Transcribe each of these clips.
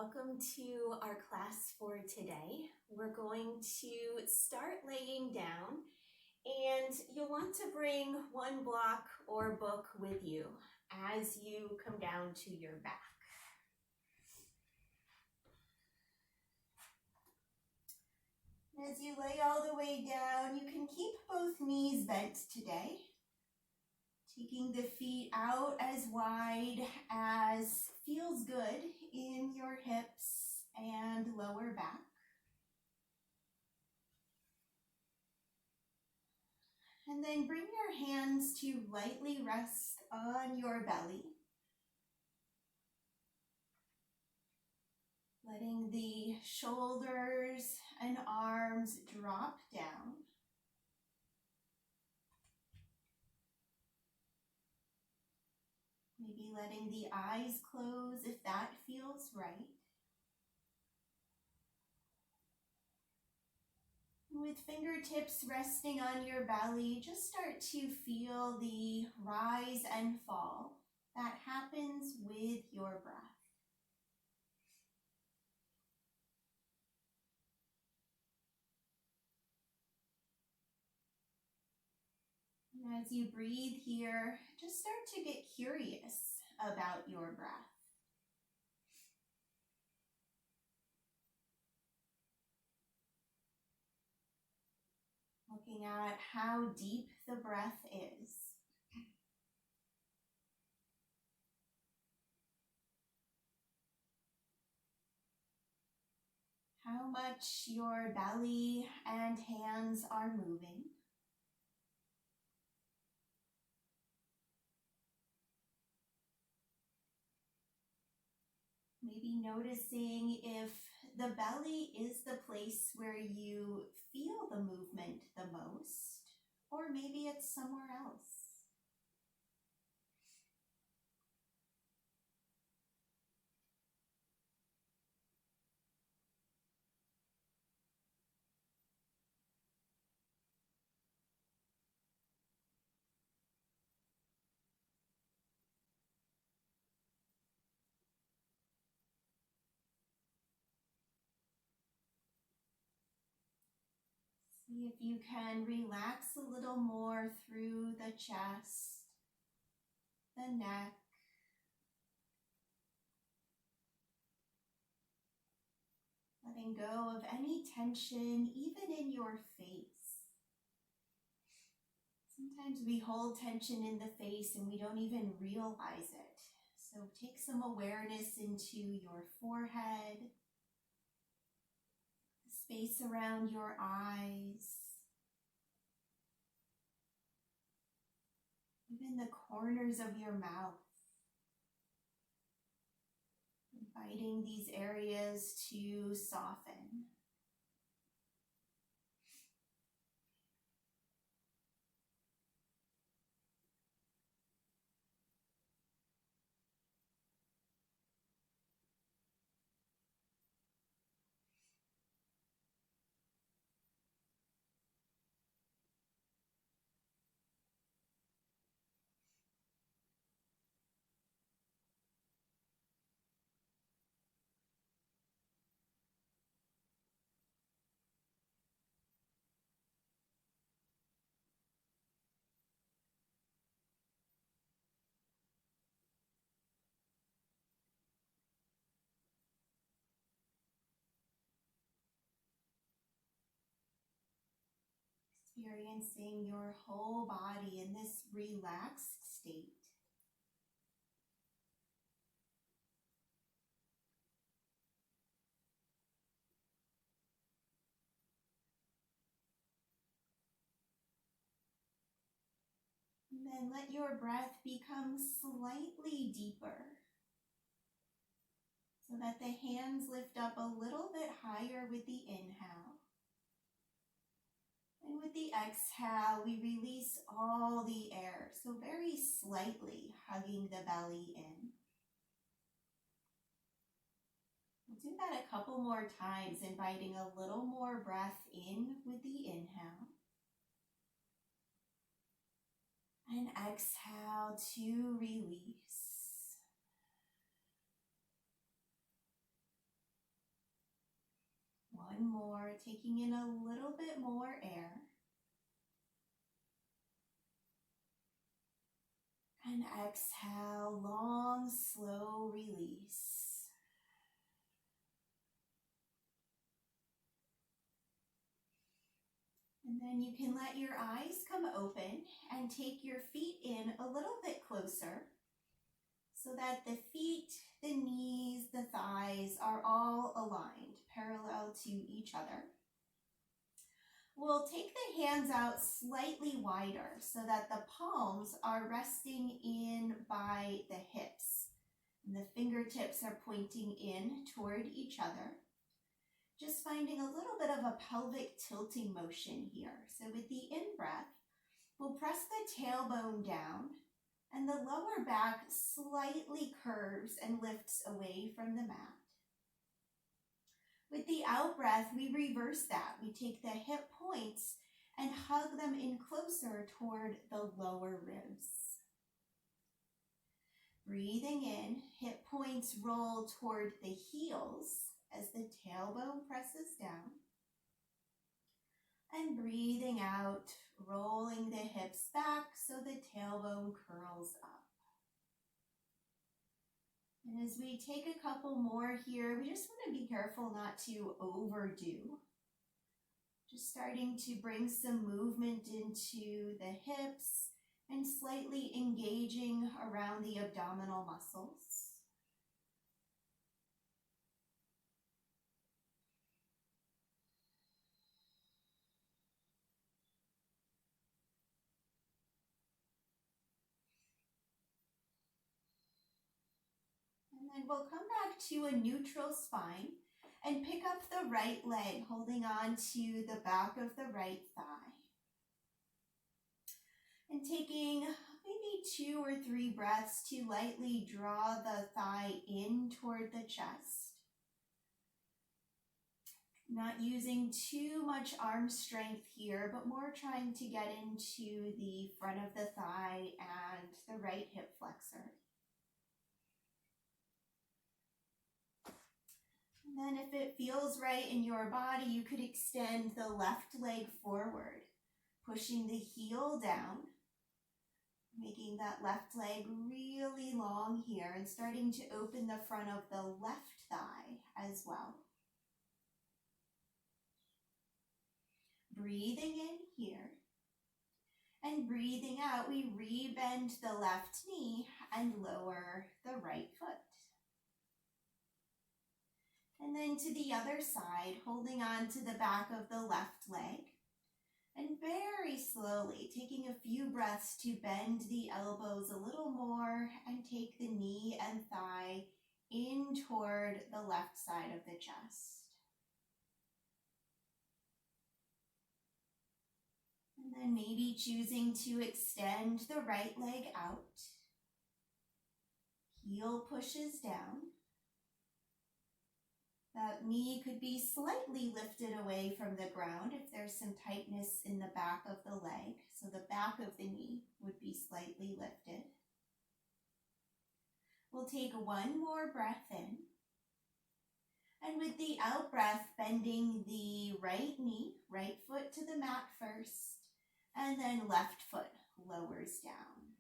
welcome to our class for today. We're going to start laying down, and you'll want to bring one block or book with you as you come down to your back. As you lay all the way down, you can keep both knees bent today, taking the feet out as wide as feels good in your hips and lower back. And then bring your hands to lightly rest on your belly, letting the shoulders and arms drop down. Maybe letting the eyes close if that feels right. With fingertips resting on your belly, just start to feel the rise and fall that happens with your breath. And as you breathe here, just start to get curious about your breath. Looking at how deep the breath is. How much your belly and hands are moving. Maybe noticing if the belly is the place where you feel the movement the most, or maybe it's somewhere else. See if you can relax a little more through the chest, the neck, letting go of any tension, even in your face. Sometimes we hold tension in the face and we don't even realize it. So take some awareness into your forehead, the space around your eyes, even the corners of your mouth. Inviting these areas to soften. Experiencing your whole body in this relaxed state. And then let your breath become slightly deeper so that the hands lift up a little bit higher with the inhale. And with the exhale, we release all the air, so very slightly hugging the belly in. We'll do that a couple more times, inviting a little more breath in with the inhale. And exhale to release. One more, taking in a little bit more air. And exhale, long, slow release. And then you can let your eyes come open and take your feet in a little bit closer so that the feet, the knees, the thighs are all aligned, parallel to each other. We'll take the hands out slightly wider so that the palms are resting in by the hips. And the fingertips are pointing in toward each other. Just finding a little bit of a pelvic tilting motion here. So with the in-breath, we'll press the tailbone down and the lower back slightly curves and lifts away from the mat. With the out-breath, we reverse that. We take the hip points and hug them in closer toward the lower ribs. Breathing in, hip points roll toward the heels as the tailbone presses down. And breathing out, rolling the hips back so the tailbone curls up. And as we take a couple more here, we just want to be careful not to overdo. Just starting to bring some movement into the hips and slightly engaging around the abdominal muscles. And then we'll come back to a neutral spine and pick up the right leg, holding on to the back of the right thigh. And taking maybe 2 or 3 breaths to lightly draw the thigh in toward the chest. Not using too much arm strength here, but more trying to get into the front of the thigh and the right hip flexor. And then if it feels right in your body, you could extend the left leg forward, pushing the heel down, making that left leg really long here and starting to open the front of the left thigh as well. Breathing in here and breathing out, we rebend the left knee and lower the right foot. And then to the other side, holding on to the back of the left leg. And very slowly, taking a few breaths to bend the elbows a little more and take the knee and thigh in toward the left side of the chest. And then maybe choosing to extend the right leg out. Heel pushes down. That knee could be slightly lifted away from the ground if there's some tightness in the back of the leg. So the back of the knee would be slightly lifted. We'll take one more breath in. And with the out breath, bending the right knee, right foot to the mat first, and then left foot lowers down.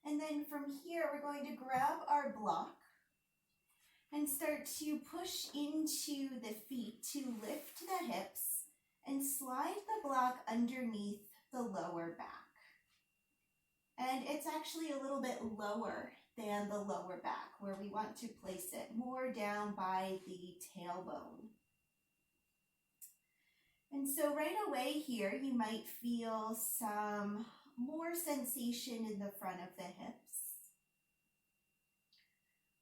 And then from here, we're going to grab our block and start to push into the feet to lift the hips and slide the block underneath the lower back. And it's actually a little bit lower than the lower back where we want to place it, more down by the tailbone. And so right away here, you might feel some more sensation in the front of the hips.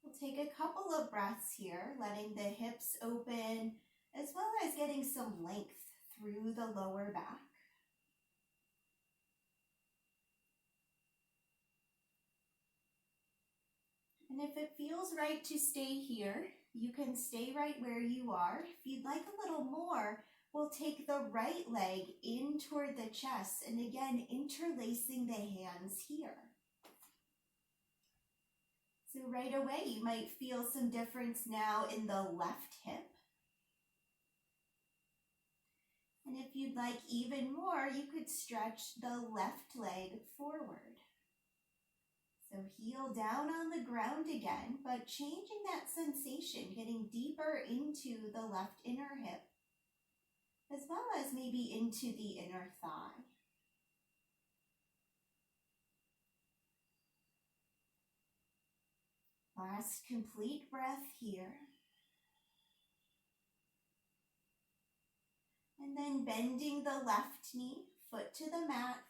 We'll take a couple of breaths here, letting the hips open, as well as getting some length through the lower back. And if it feels right to stay here, you can stay right where you are. If you'd like a little more, we'll take the right leg in toward the chest, and again, interlacing the hands here. So right away, you might feel some difference now in the left hip. And if you'd like even more, you could stretch the left leg forward. So heel down on the ground again, but changing that sensation, getting deeper into the left inner hip, as well as maybe into the inner thigh. Last complete breath here. And then bending the left knee, foot to the mat,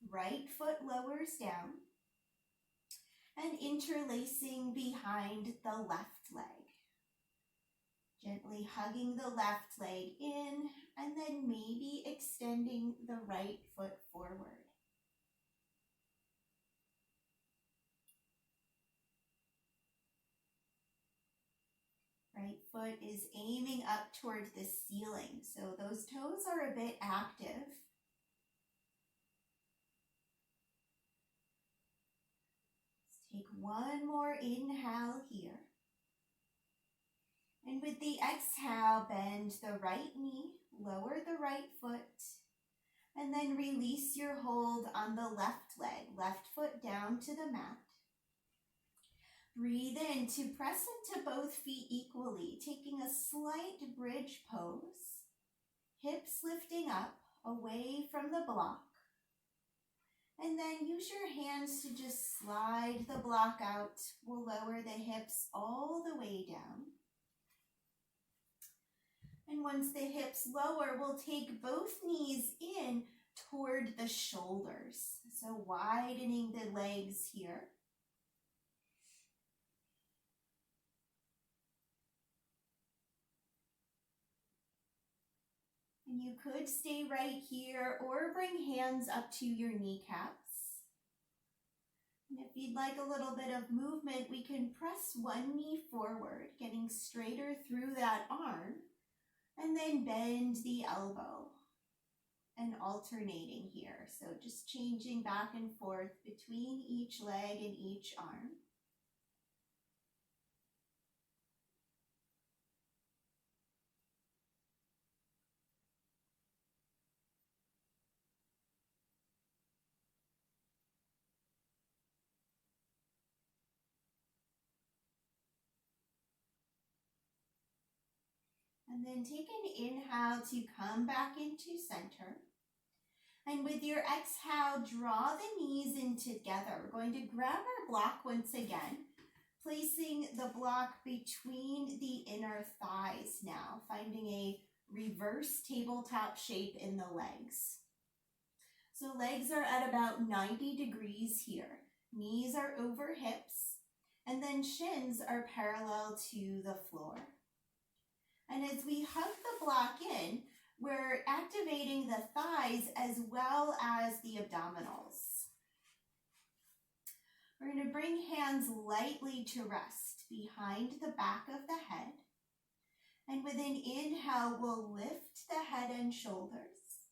right foot lowers down, and interlacing behind the left leg. Gently hugging the left leg in, and then maybe extending the right foot forward. Right foot is aiming up towards the ceiling, so those toes are a bit active. Let's take one more inhale here. And with the exhale, bend the right knee, lower the right foot, and then release your hold on the left leg, left foot down to the mat. Breathe in to press into both feet equally, taking a slight bridge pose. Hips lifting up, away from the block. And then use your hands to just slide the block out. We'll lower the hips all the way down. And once the hips lower, we'll take both knees in toward the shoulders. So widening the legs here. And you could stay right here or bring hands up to your kneecaps. And if you'd like a little bit of movement, we can press one knee forward, getting straighter through that arm, and then bend the elbow and alternating here. So just changing back and forth between each leg and each arm. And then take an inhale to come back into center. And with your exhale, draw the knees in together. We're going to grab our block once again, placing the block between the inner thighs now, finding a reverse tabletop shape in the legs. So legs are at about 90 degrees here. Knees are over hips, and then shins are parallel to the floor. And as we hug the block in, we're activating the thighs as well as the abdominals. We're going to bring hands lightly to rest behind the back of the head. And with an inhale, we'll lift the head and shoulders.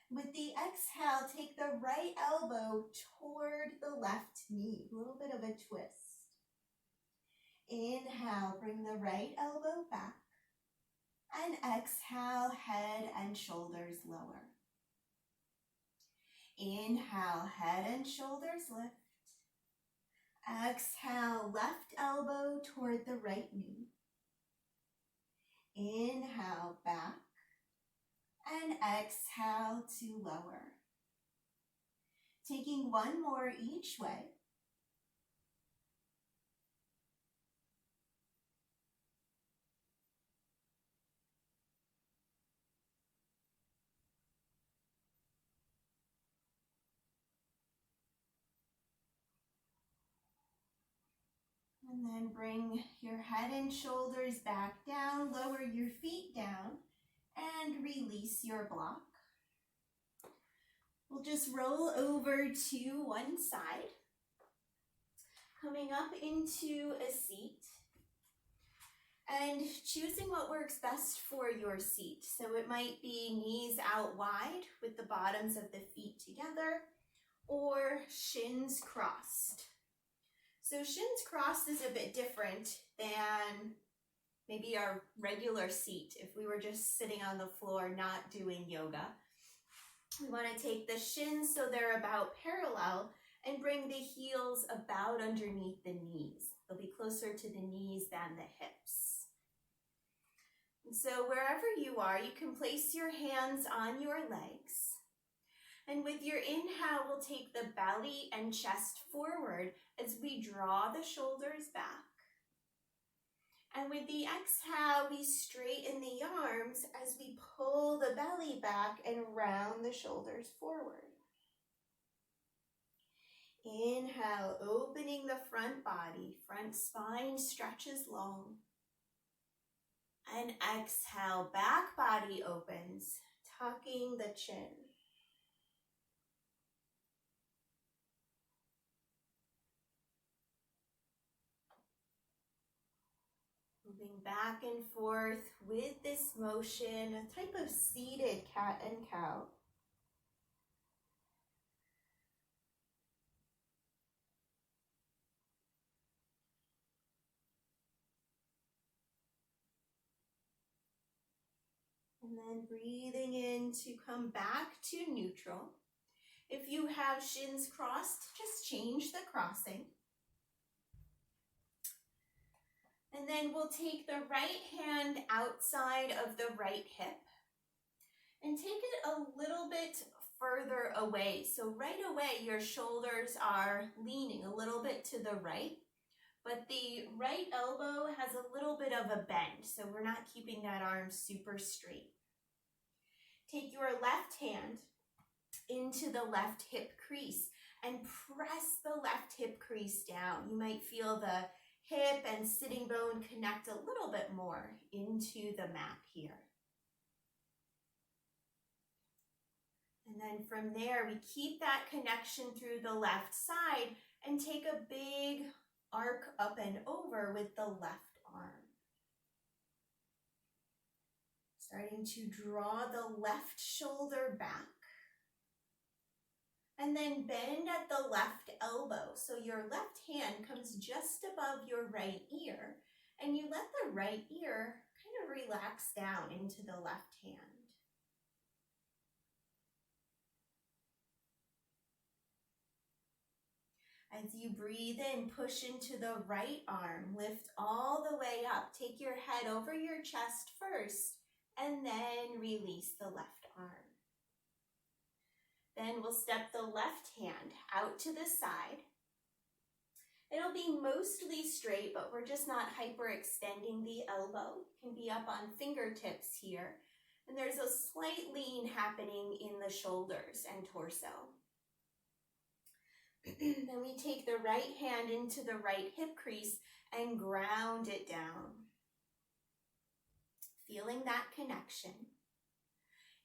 With the exhale, take the right elbow toward the left knee, a little bit of a twist. Inhale, bring the right elbow back. And exhale, head and shoulders lower. Inhale, head and shoulders lift. Exhale, left elbow toward the right knee. Inhale, back. And exhale to lower. Taking one more each way. And then bring your head and shoulders back down, lower your feet down, and release your block. We'll just roll over to one side, coming up into a seat, and choosing what works best for your seat. So it might be knees out wide with the bottoms of the feet together, or shins crossed. So shins crossed is a bit different than maybe our regular seat if we were just sitting on the floor not doing yoga. We want to take the shins so they're about parallel and bring the heels about underneath the knees. They'll be closer to the knees than the hips. And so wherever you are, you can place your hands on your legs. And with your inhale, we'll take the belly and chest forward as we draw the shoulders back. And with the exhale, we straighten the arms as we pull the belly back and round the shoulders forward. Inhale, opening the front body, front spine stretches long. And exhale, back body opens, tucking the chin. Moving back and forth with this motion, a type of seated cat and cow. And then breathing in to come back to neutral. If you have shins crossed, just change the crossing. And then we'll take the right hand outside of the right hip and take it a little bit further away. So right away, your shoulders are leaning a little bit to the right, but the right elbow has a little bit of a bend, so we're not keeping that arm super straight. Take your left hand into the left hip crease and press the left hip crease down. You might feel the hip and sitting bone connect a little bit more into the mat here. And then from there, we keep that connection through the left side and take a big arc up and over with the left arm. Starting to draw the left shoulder back. And then bend at the left elbow. So your left hand comes just above your right ear, and you let the right ear kind of relax down into the left hand. As you breathe in, push into the right arm, lift all the way up. Take your head over your chest first, and then release the left arm. Then we'll step the left hand out to the side. It'll be mostly straight, but we're just not hyperextending the elbow. It can be up on fingertips here. And there's a slight lean happening in the shoulders and torso. Then we take the right hand into the right hip crease and ground it down. Feeling that connection.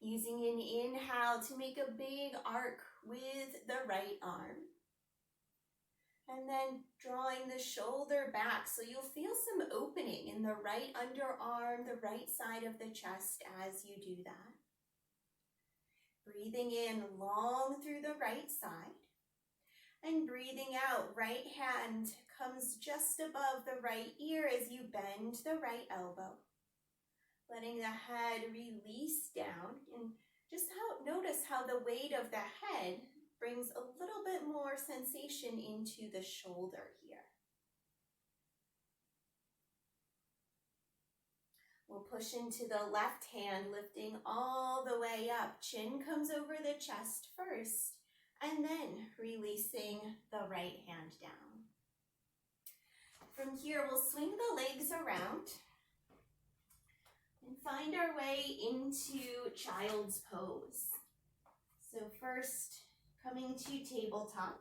Using an inhale to make a big arc with the right arm. And then drawing the shoulder back so you'll feel some opening in the right underarm, the right side of the chest as you do that. Breathing in long through the right side. And breathing out, right hand comes just above the right ear as you bend the right elbow. Letting the head release down, and just notice how the weight of the head brings a little bit more sensation into the shoulder here. We'll push into the left hand, lifting all the way up. Chin comes over the chest first, and then releasing the right hand down. From here, we'll swing the legs around. And find our way into child's pose. So first, coming to tabletop.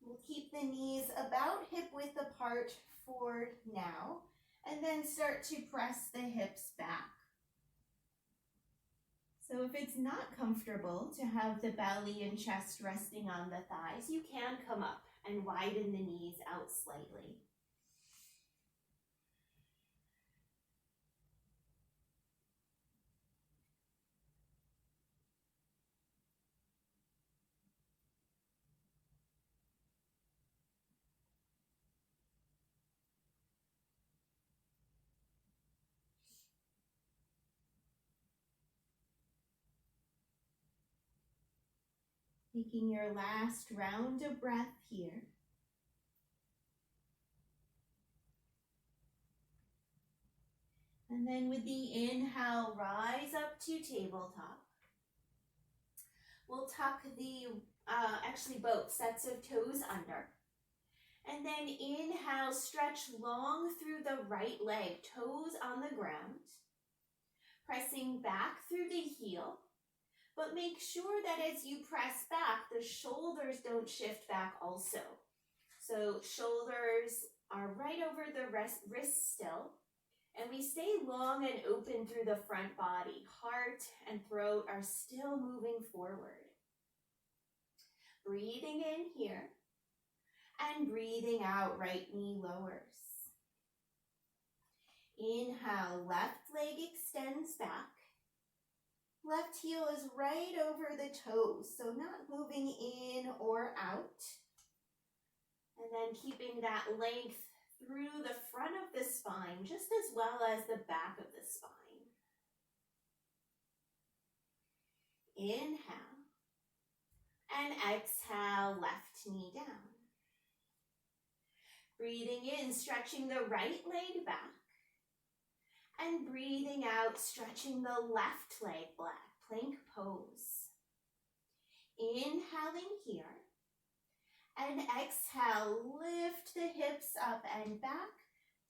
We'll keep the knees about hip width apart for now, and then start to press the hips back. So if it's not comfortable to have the belly and chest resting on the thighs, you can come up and widen the knees out slightly. Taking your last round of breath here. And then with the inhale, rise up to tabletop. We'll tuck the, actually both sets of toes under. And then inhale, stretch long through the right leg, toes on the ground. Pressing back through the heel. But make sure that as you press back, the shoulders don't shift back also. So shoulders are right over the wrists still. And we stay long and open through the front body. Heart and throat are still moving forward. Breathing in here. And breathing out, right knee lowers. Inhale, left leg extends back. Left heel is right over the toes, so not moving in or out. And then keeping that length through the front of the spine, just as well as the back of the spine. Inhale. And exhale, left knee down. Breathing in, stretching the right leg back. And breathing out, stretching the left leg back, plank pose. Inhaling here. And exhale, lift the hips up and back,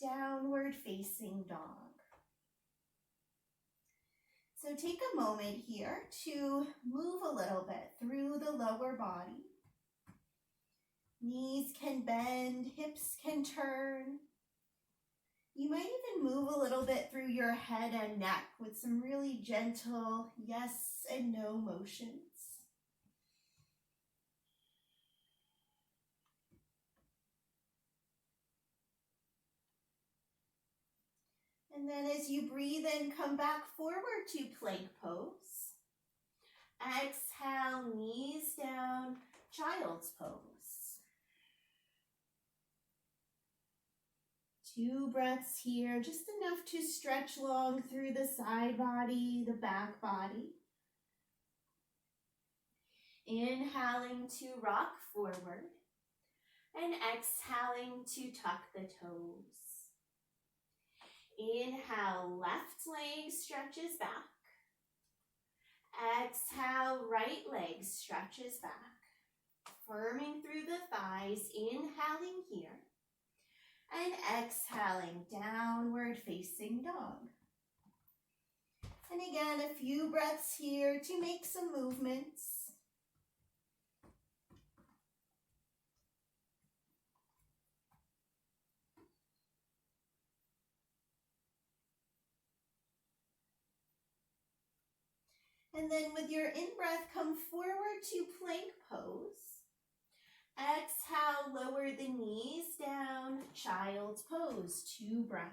downward facing dog. So take a moment here to move a little bit through the lower body. Knees can bend, hips can turn. You might even move a little bit through your head and neck with some really gentle yes and no motions. And then as you breathe in, come back forward to plank pose. Exhale, knees down, child's pose. 2 breaths here, just enough to stretch long through the side body, the back body. Inhaling to rock forward and exhaling to tuck the toes. Inhale, left leg stretches back. Exhale, right leg stretches back. Firming through the thighs, inhaling here. And exhaling, downward facing dog. And again, a few breaths here to make some movements. And then with your in-breath, come forward to plank pose. Exhale, lower the knees down, child's pose, 2 breaths.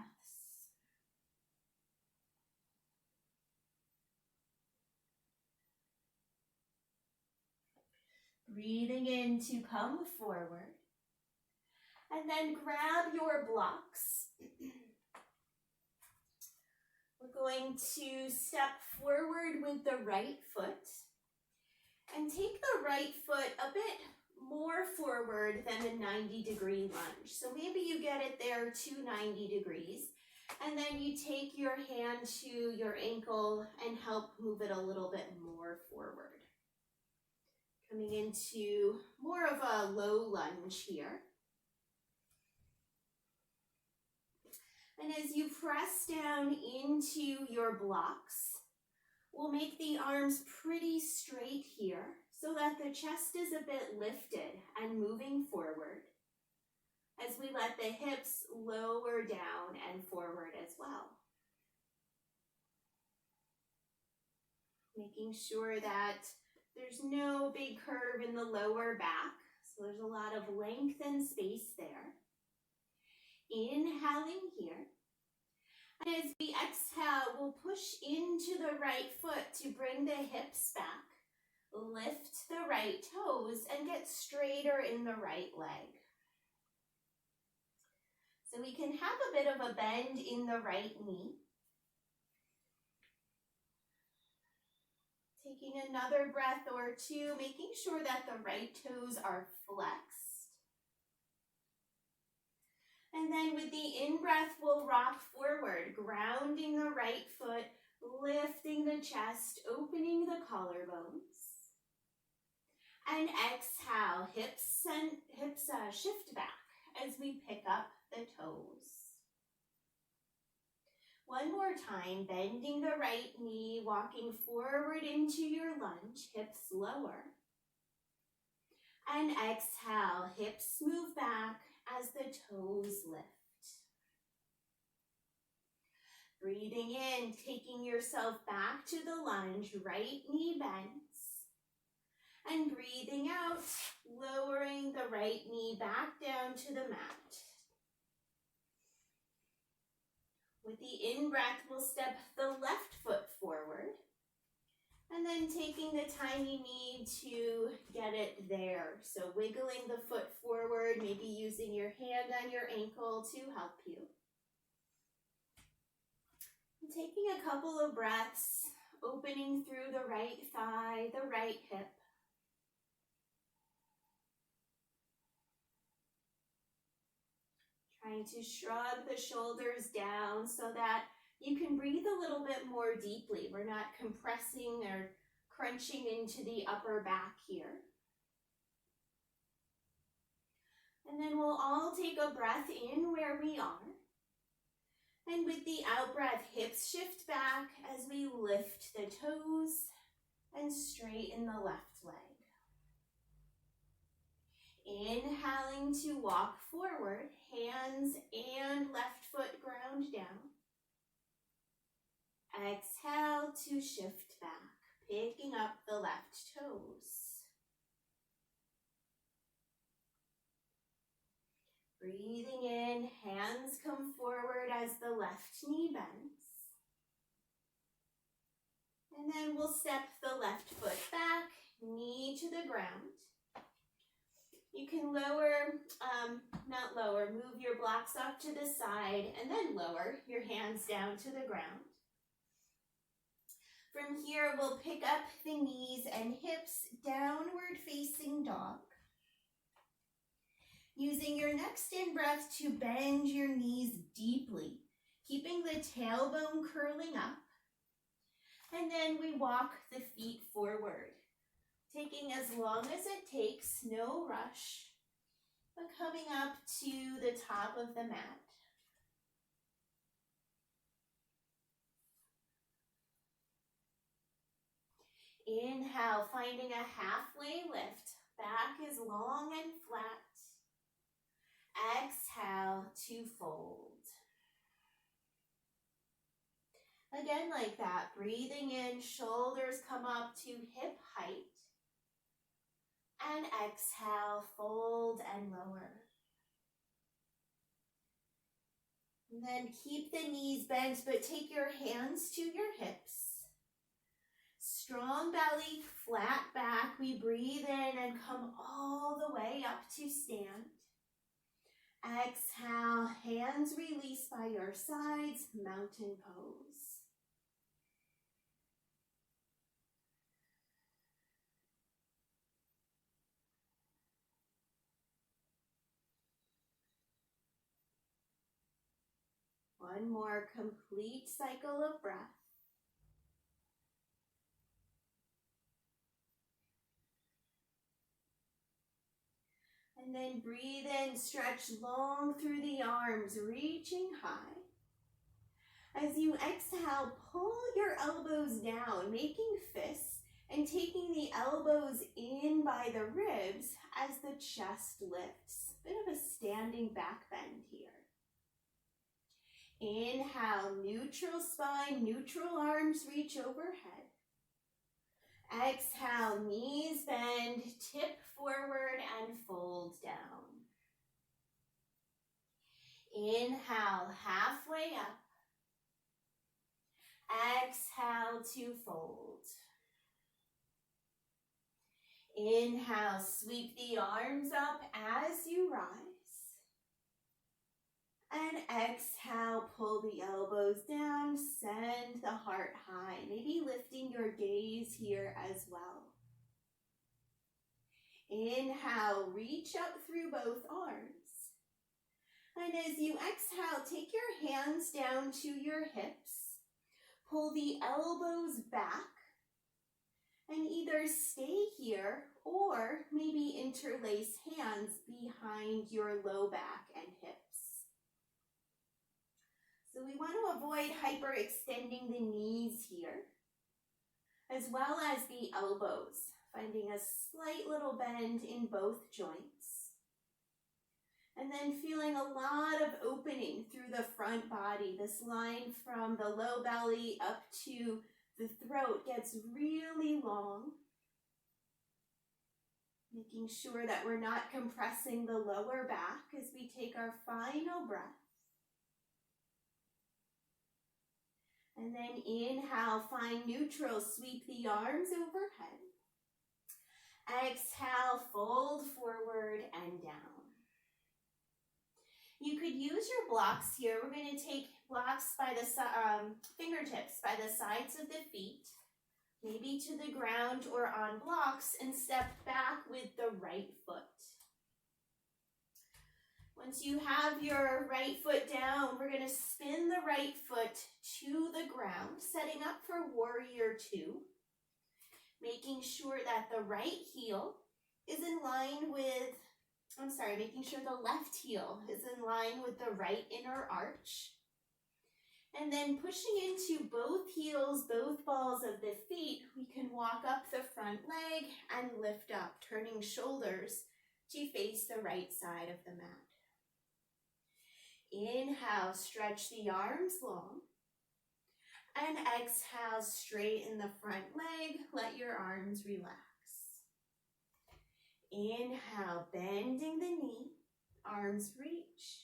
Breathing in to come forward. And then grab your blocks. We're going to step forward with the right foot and take the right foot a bit more forward than a 90-degree lunge. So maybe you get it there to 90 degrees, and then you take your hand to your ankle and help move it a little bit more forward. Coming into more of a low lunge here. And as you press down into your blocks, we'll make the arms pretty straight here so that the chest is a bit lifted and moving forward as we let the hips lower down and forward as well. Making sure that there's no big curve in the lower back, so there's a lot of length and space there. Inhaling here. And as we exhale, we'll push into the right foot to bring the hips back. Lift the right toes and get straighter in the right leg. So we can have a bit of a bend in the right knee. Taking another breath or two, making sure that the right toes are flexed. And then with the in-breath, we'll rock forward, grounding the right foot, lifting the chest, opening the collarbones. And exhale, hips shift back as we pick up the toes. One more time, bending the right knee, walking forward into your lunge, hips lower. And exhale, hips move back as the toes lift. Breathing in, taking yourself back to the lunge, right knee bends. And breathing out, lowering the right knee back down to the mat. With the in-breath, we'll step the left foot forward. And then taking the tiny knee to get it there. So wiggling the foot forward, maybe using your hand on your ankle to help you. And taking a couple of breaths, opening through the right thigh, the right hip. Trying to shrug the shoulders down so that you can breathe a little bit more deeply. We're not compressing or crunching into the upper back here. And then we'll all take a breath in where we are. And with the out breath, hips shift back as we lift the toes and straighten the left leg. Inhaling to walk forward, hands and left foot ground down. Exhale to shift back, picking up the left toes. Breathing in, hands come forward as the left knee bends. And then we'll step the left foot back, knee to the ground. You can move your blocks up to the side and then lower your hands down to the ground. From here, we'll pick up the knees and hips, downward facing dog. Using your next in-breath to bend your knees deeply, keeping the tailbone curling up. And then we walk the feet forward, taking as long as it takes, no rush, but coming up to the top of the mat. Inhale, finding a halfway lift. Back is long and flat. Exhale to fold. Again like that, breathing in, shoulders come up to hip height. And exhale, fold and lower. And then keep the knees bent, but take your hands to your hips. Strong belly, flat back. We breathe in and come all the way up to stand. Exhale, hands release by your sides, mountain pose. One more complete cycle of breath. And then breathe in, stretch long through the arms, reaching high. As you exhale, pull your elbows down, making fists and taking the elbows in by the ribs as the chest lifts. Bit of a standing back bend here. Inhale, neutral spine, neutral arms reach overhead. Exhale, knees bend, tip forward and fold down. Inhale, halfway up. Exhale to fold. Inhale, sweep the arms up as you rise. And exhale, pull pull the elbows down, send the heart high, maybe lifting your gaze here as well. Inhale, reach up through both arms. And as you exhale, take your hands down to your hips. Pull the elbows back and either stay here or maybe interlace hands behind your low back and hips. So we want to avoid hyperextending the knees here, as well as the elbows, finding a slight little bend in both joints. And then feeling a lot of opening through the front body. This line from the low belly up to the throat gets really long. Making sure that we're not compressing the lower back as we take our final breath. And then inhale, find neutral, sweep the arms overhead. Exhale, fold forward and down. You could use your blocks here. We're going to take blocks by the fingertips by the sides of the feet, maybe to the ground or on blocks, and step back with the right foot. Once you have your right foot down, we're going to spin the right foot to the ground, setting up for warrior two, making sure that the right heel is in line with, making sure the left heel is in line with the right inner arch. And then pushing into both heels, both balls of the feet, we can walk up the front leg and lift up, turning shoulders to face the right side of the mat. Inhale, stretch the arms long. And exhale, straighten the front leg, let your arms relax. Inhale, bending the knee, arms reach.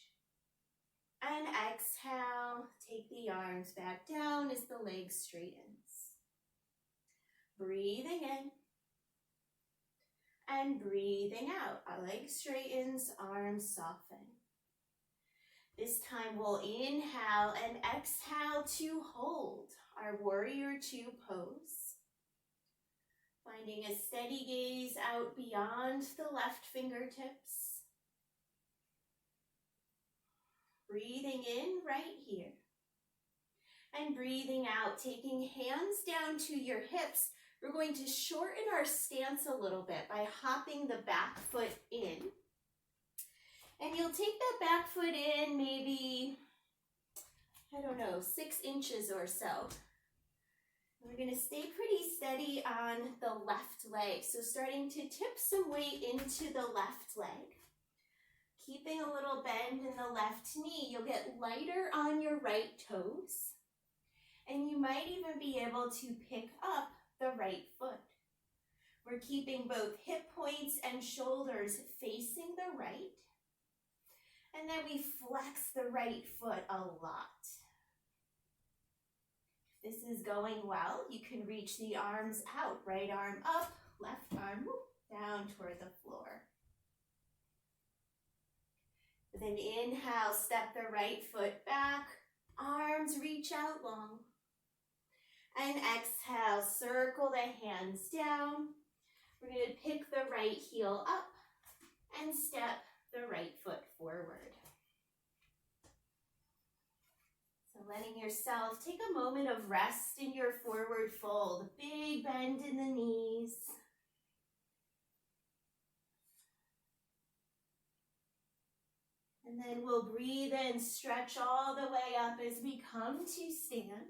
And exhale, take the arms back down as the leg straightens. Breathing in. And breathing out. Our leg straightens, arms soften. This time we'll inhale and exhale to hold our warrior two pose. Finding a steady gaze out beyond the left fingertips. Breathing in right here. And breathing out, taking hands down to your hips. We're going to shorten our stance a little bit by hopping the back foot in. And you'll take that back foot in maybe, 6 inches or so. We're going to stay pretty steady on the left leg. So starting to tip some weight into the left leg. Keeping a little bend in the left knee. You'll get lighter on your right toes. And you might even be able to pick up the right foot. We're keeping both hip points and shoulders facing the right. And then we flex the right foot a lot. If this is going well, you can reach the arms out. Right arm up, left arm down toward the floor. Then inhale, step the right foot back. Arms reach out long. And exhale, circle the hands down. We're going to pick the right heel up and step the right foot forward. So letting yourself take a moment of rest in your forward fold. Big bend in the knees. And then we'll breathe in, stretch all the way up as we come to stand.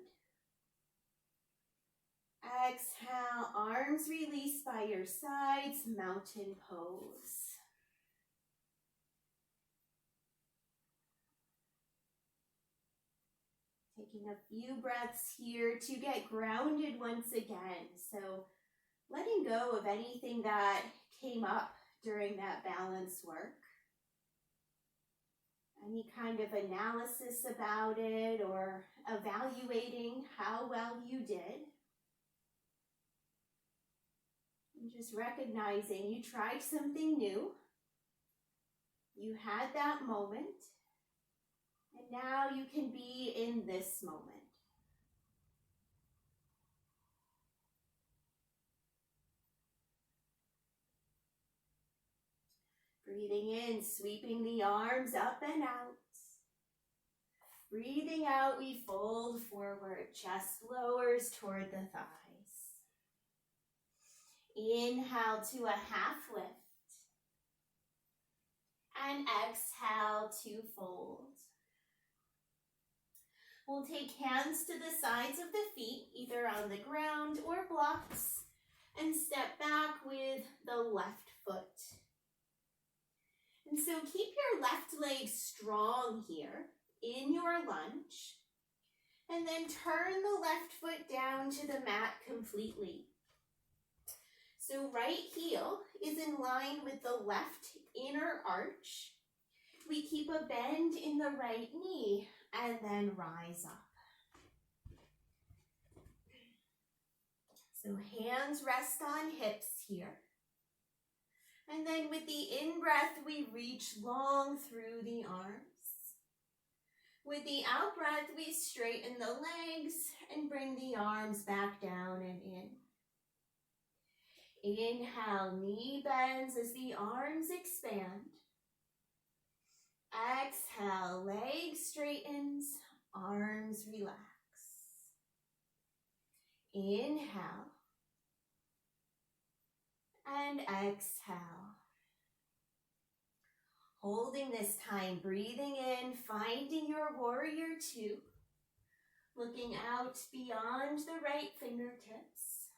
Exhale, arms release by your sides, mountain pose. Taking a few breaths here to get grounded once again. So letting go of anything that came up during that balance work. Any kind of analysis about it or evaluating how well you did. And just recognizing you tried something new. You had that moment. And now you can be in this moment. Breathing in, sweeping the arms up and out. Breathing out, we fold forward, chest lowers toward the thighs. Inhale to a half lift. And exhale to fold. We'll take hands to the sides of the feet, either on the ground or blocks, and step back with the left foot. And so keep your left leg strong here in your lunge, and then turn the left foot down to the mat completely. So right heel is in line with the left inner arch. We keep a bend in the right knee and then rise up. So hands rest on hips here. And then with the in-breath, we reach long through the arms. With the out-breath, we straighten the legs and bring the arms back down and in. Inhale, knee bends as the arms expand. Exhale, leg straightens, arms relax. Inhale. And exhale. Holding this time, breathing in, finding your warrior two. Looking out beyond the right fingertips.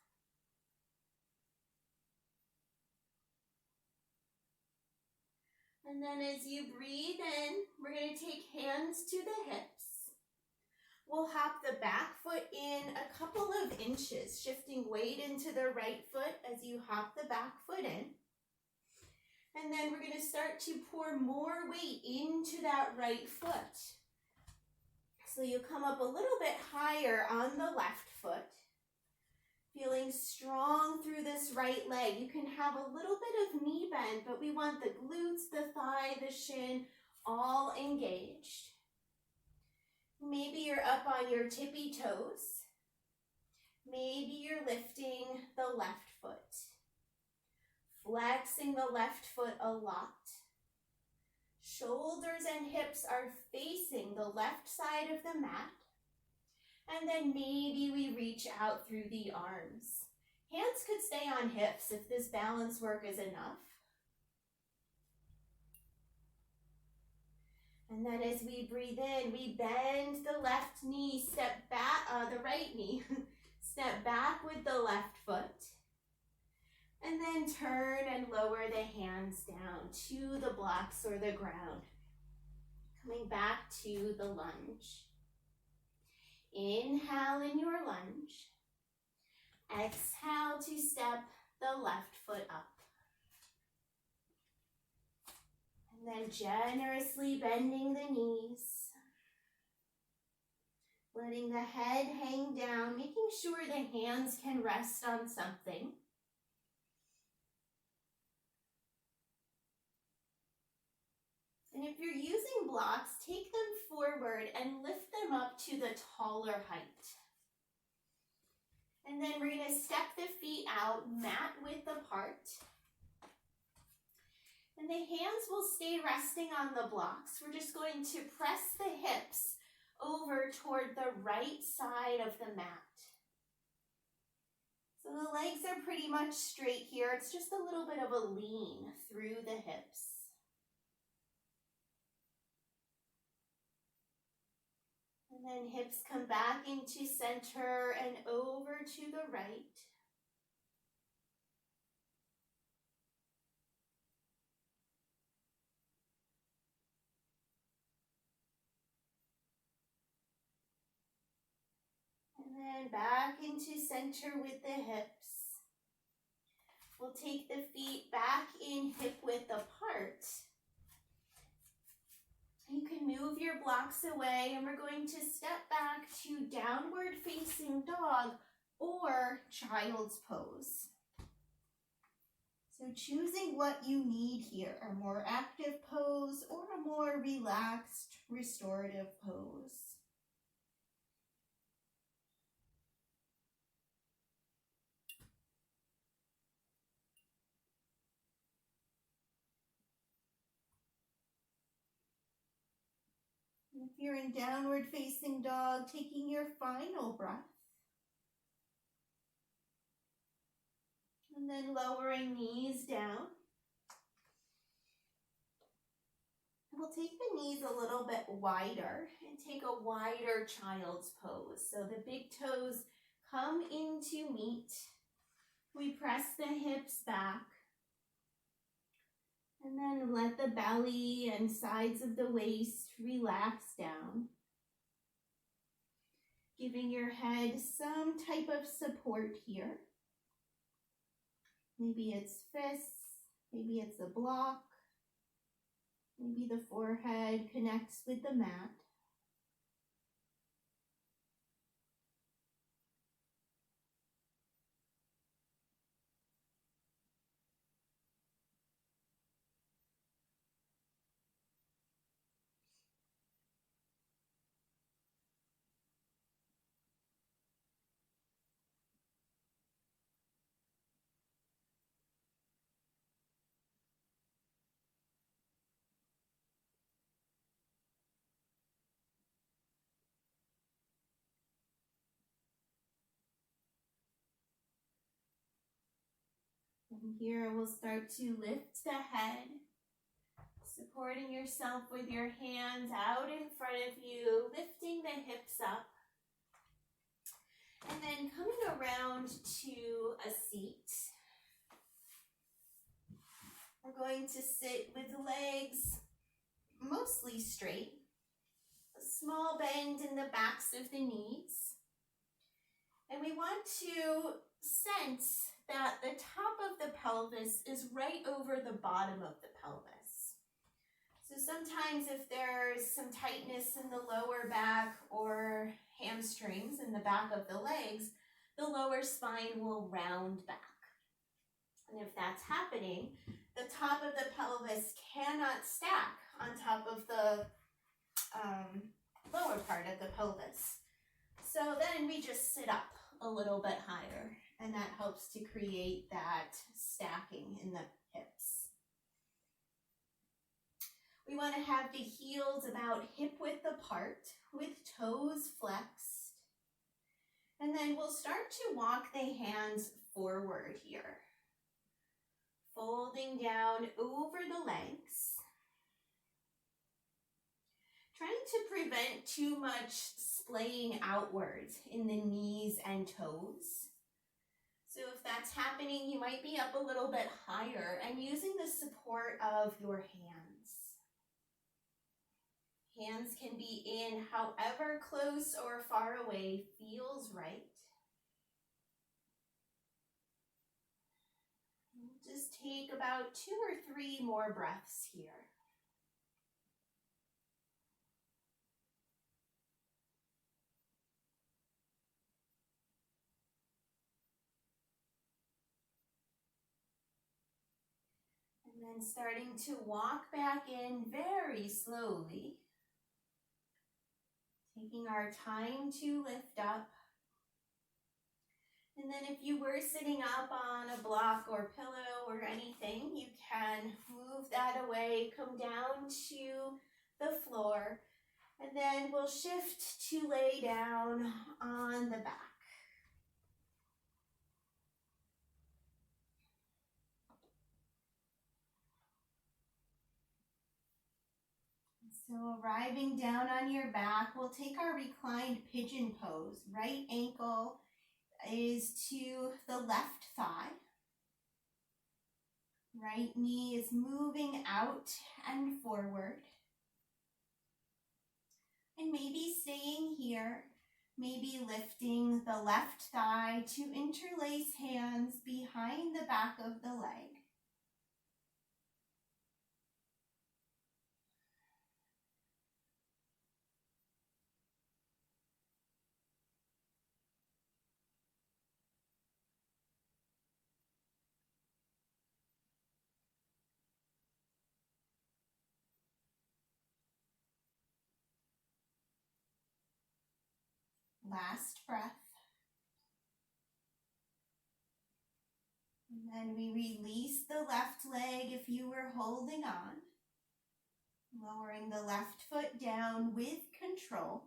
And then as you breathe in, we're going to take hands to the hips. We'll hop the back foot in a couple of inches, shifting weight into the right foot as you hop the back foot in. And then we're going to start to pour more weight into that right foot. So you come up a little bit higher on the left foot. Feeling strong through this right leg. You can have a little bit of knee bend, but we want the glutes, the thigh, the shin all engaged. Maybe you're up on your tippy toes. Maybe you're lifting the left foot. Flexing the left foot a lot. Shoulders and hips are facing the left side of the mat. And then maybe we reach out through the arms. Hands could stay on hips if this balance work is enough. And then as we breathe in, we bend the left knee, step back, the right knee, step back with the left foot. And then turn and lower the hands down to the blocks or the ground. Coming back to the lunge. Inhale in your lunge. Exhale to step the left foot up. And then generously bending the knees. Letting the head hang down, making sure the hands can rest on something. And if you're using blocks, take them forward and lift them up to the taller height. And then we're going to step the feet out, mat width apart. And the hands will stay resting on the blocks. We're just going to press the hips over toward the right side of the mat. So the legs are pretty much straight here. It's just a little bit of a lean through the hips. And then hips come back into center and over to the right. And then back into center with the hips. We'll take the feet back in hip width apart. You can move your blocks away and we're going to step back to downward facing dog or child's pose. So choosing what you need here, a more active pose or a more relaxed restorative pose. If you're in downward facing dog, taking your final breath. And then lowering knees down. We'll take the knees a little bit wider and take a wider child's pose. So the big toes come into meet. We press the hips back. And then let the belly and sides of the waist relax down. Giving your head some type of support here. Maybe it's fists, maybe it's a block, maybe the forehead connects with the mat. And here we'll start to lift the head, supporting yourself with your hands out in front of you, lifting the hips up. And then coming around to a seat. We're going to sit with the legs mostly straight. A small bend in the backs of the knees. And we want to sense that the top of the pelvis is right over the bottom of the pelvis. So sometimes if there's some tightness in the lower back or hamstrings in the back of the legs, the lower spine will round back. And if that's happening, the top of the pelvis cannot stack on top of the lower part of the pelvis. So then we just sit up a little bit higher, and that helps to create that stacking in the hips. We want to have the heels about hip width apart with toes flexed. And then we'll start to walk the hands forward here. Folding down over the legs. Trying to prevent too much splaying outwards in the knees and toes. So if that's happening, you might be up a little bit higher and using the support of your hands. Hands can be in however close or far away feels right. Just take about 2 or 3 more breaths here. And then starting to walk back in very slowly. Taking our time to lift up. And then if you were sitting up on a block or pillow or anything, you can move that away, come down to the floor, and then we'll shift to lay down on the back. So arriving down on your back, we'll take our reclined pigeon pose. Right ankle is to the left thigh. Right knee is moving out and forward. And maybe staying here, maybe lifting the left thigh to interlace hands behind the back of the leg. Last breath. And then we release the left leg if you were holding on. Lowering the left foot down with control.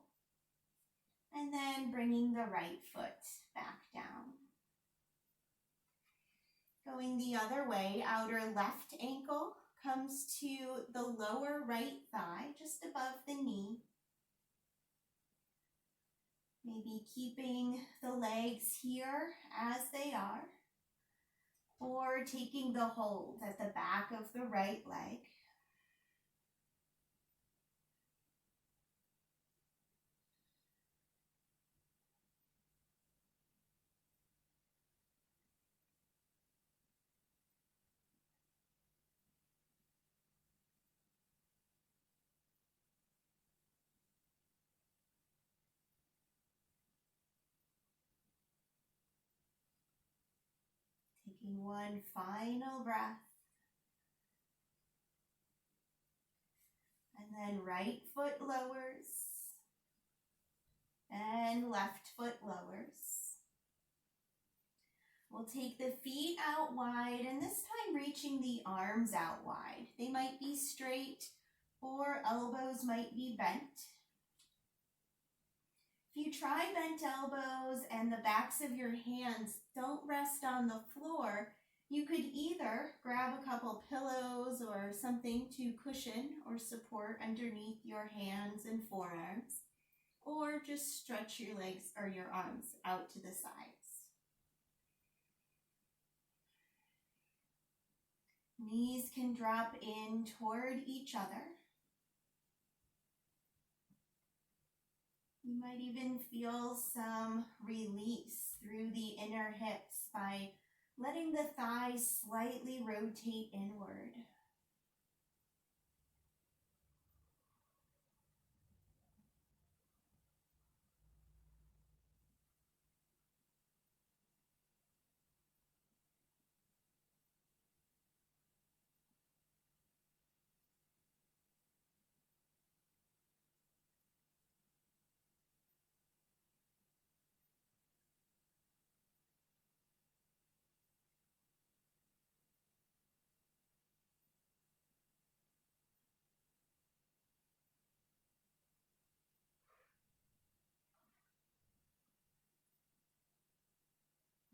And then bringing the right foot back down. Going the other way, outer left ankle comes to the lower right thigh, just above the knee. Maybe keeping the legs here as they are, or taking the hold at the back of the right leg. Taking one final breath. And then right foot lowers. And left foot lowers. We'll take the feet out wide, and this time reaching the arms out wide. They might be straight or elbows might be bent. If you try bent elbows and the backs of your hands don't rest on the floor, you could either grab a couple pillows or something to cushion or support underneath your hands and forearms, or just stretch your legs or your arms out to the sides. Knees can drop in toward each other. You might even feel some release through the inner hips by letting the thighs slightly rotate inward.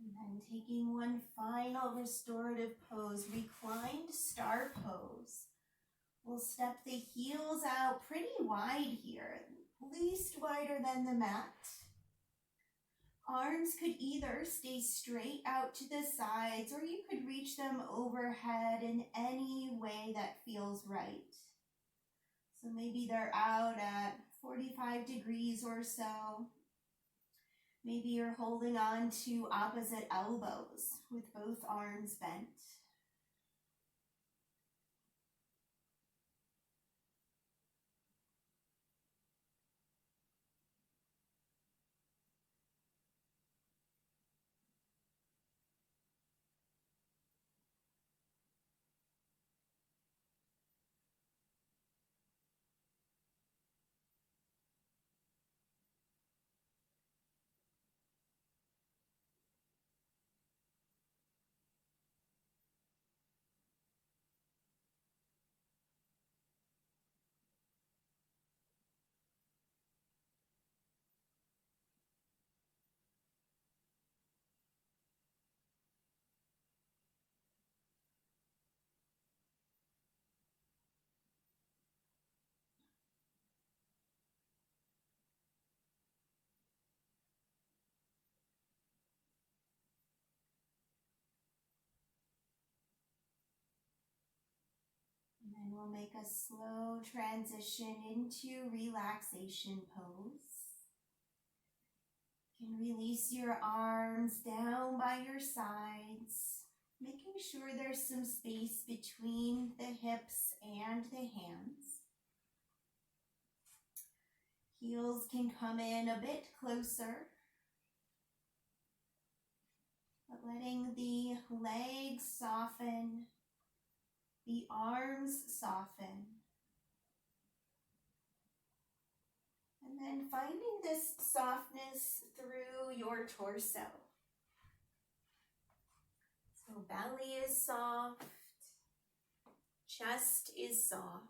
And then taking one final restorative pose, reclined star pose. We'll step the heels out pretty wide here, least wider than the mat. Arms could either stay straight out to the sides, or you could reach them overhead in any way that feels right. So maybe they're out at 45 degrees or so. Maybe you're holding on to opposite elbows with both arms bent. And then we'll make a slow transition into relaxation pose. You can release your arms down by your sides, making sure there's some space between the hips and the hands. Heels can come in a bit closer, but letting the legs soften, the arms soften. And then finding this softness through your torso. So belly is soft, chest is soft.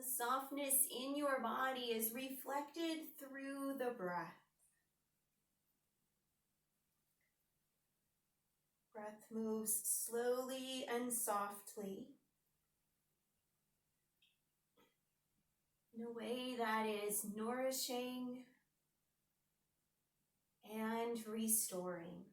The softness in your body is reflected through the breath. Breath moves slowly and softly in a way that is nourishing and restoring.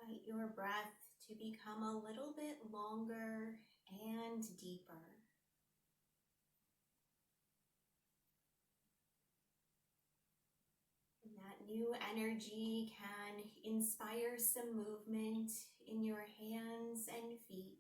Invite your breath to become a little bit longer and deeper. And that new energy can inspire some movement in your hands and feet.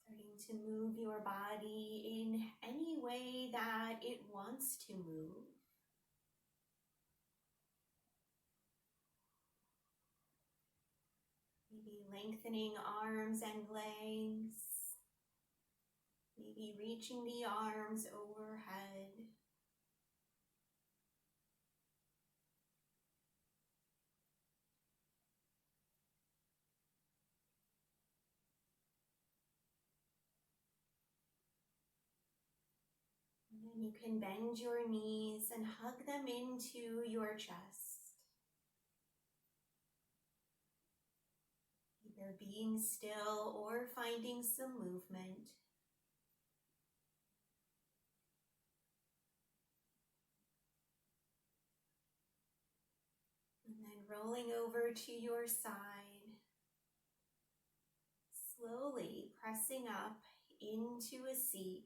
Starting to move your body in any way that it wants to move. Maybe lengthening arms and legs. Maybe reaching the arms overhead. And then you can bend your knees and hug them into your chest. Either being still or finding some movement. And then rolling over to your side. Slowly pressing up into a seat.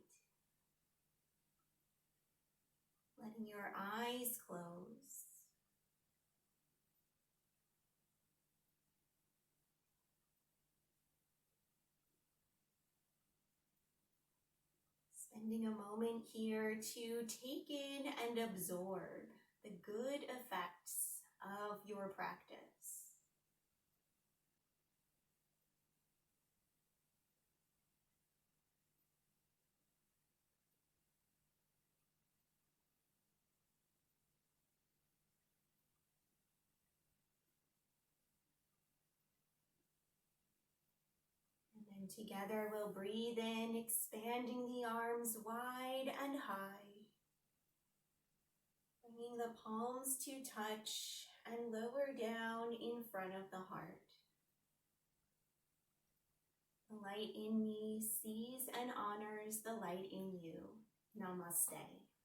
Letting your eyes close. Spending a moment here to take in and absorb the good effects of your practice. And then together we'll breathe in, expanding the arms wide and high. Bringing the palms to touch and lower down in front of the heart. The light in me sees and honors the light in you. Namaste.